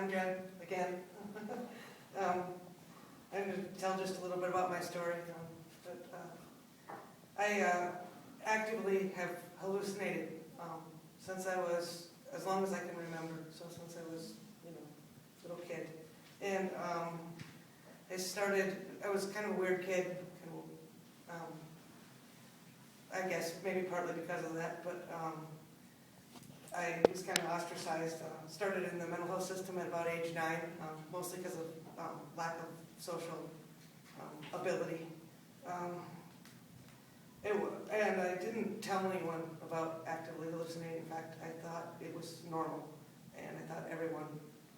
I'm Jen, again. I'm going to tell just a little bit about my story. I actively have hallucinated since I was, as long as I can remember, so since I was, a little kid. And I was kind of a weird kid, I guess maybe partly because of that, but I was kind of ostracized. Started in the mental health system at about age 9, mostly because of lack of social ability. And I didn't tell anyone about actively hallucinating. In fact, I thought it was normal, and I thought everyone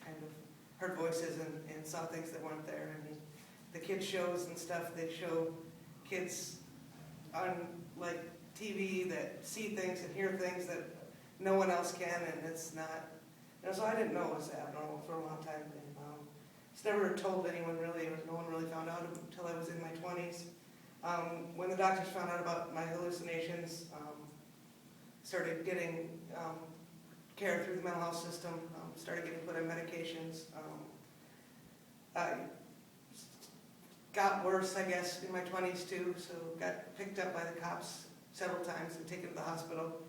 kind of heard voices and saw things that weren't there. I mean, the kids shows and stuff, they show kids on like TV that see things and hear things that no one else can, and it's not, so I didn't know it was abnormal for a long time. And, just never told anyone really, or no one really found out until I was in my 20s. When the doctors found out about my hallucinations, started getting care through the mental health system, started getting put on medications. I got worse, I guess, in my 20s too, so got picked up by the cops several times and taken to the hospital.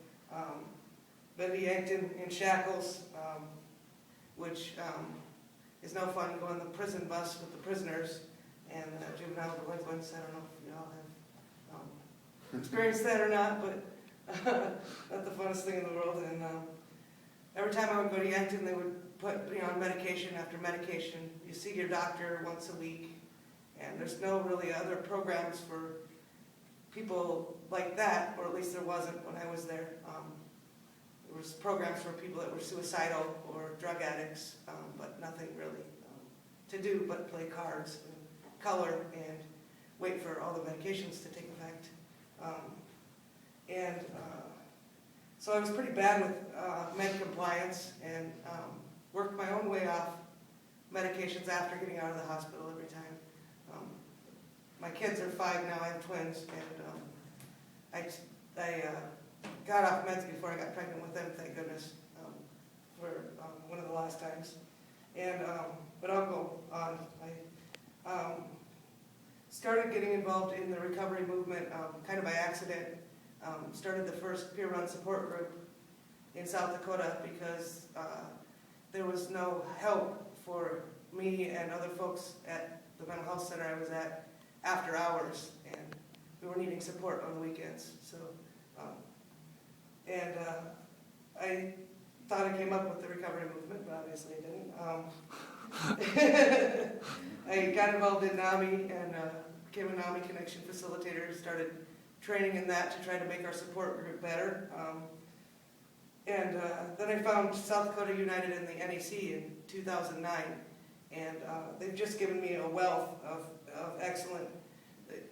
Been yanked in shackles, which is no fun. You go on the prison bus with the prisoners and juvenile delinquents. I don't know if you all have experienced that or not, but not the funnest thing in the world. And every time I would go to Yankton, they would put me on medication after medication. You see your doctor once a week, and there's no really other programs for people like that, or at least there wasn't when I was there. There was programs for people that were suicidal or drug addicts, but nothing really to do but play cards and color and wait for all the medications to take effect. So I was pretty bad with med compliance and worked my own way off medications after getting out of the hospital every time. My kids are 5 now, I have twins, and I got off meds before I got pregnant with them, thank goodness, for one of the last times. And but I'll go on. I started getting involved in the recovery movement kind of by accident. Started the first peer-run support group in South Dakota because there was no help for me and other folks at the mental health center I was at after hours, and we were needing support on the weekends. So, I thought I came up with the recovery movement, but obviously I didn't. I got involved in NAMI and became a NAMI Connection facilitator, started training in that to try to make our support group better. Then I found South Dakota United in the NEC in 2009, and they've just given me a wealth of excellent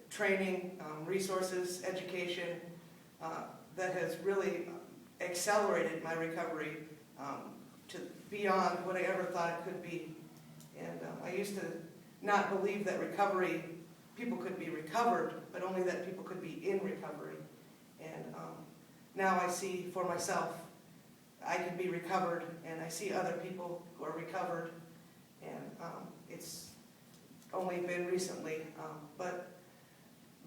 training, resources, education that has really accelerated my recovery to beyond what I ever thought it could be. And I used to not believe that people could be recovered, but only that people could be in recovery. And now I see for myself, I can be recovered, and I see other people who are recovered, and it's only been recently, but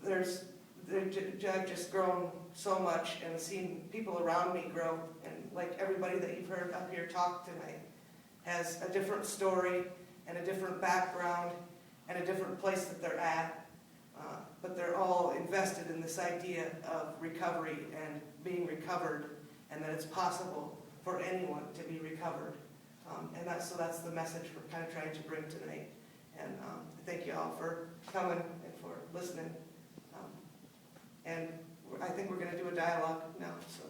I've just grown so much and seen people around me grow, and like everybody that you've heard up here talk tonight has a different story and a different background and a different place that they're at, but they're all invested in this idea of recovery and being recovered, and that it's possible for anyone to be recovered. And that's the message we're kind of trying to bring tonight. And thank you all for coming and for listening. And I think we're going to do a dialogue now. So.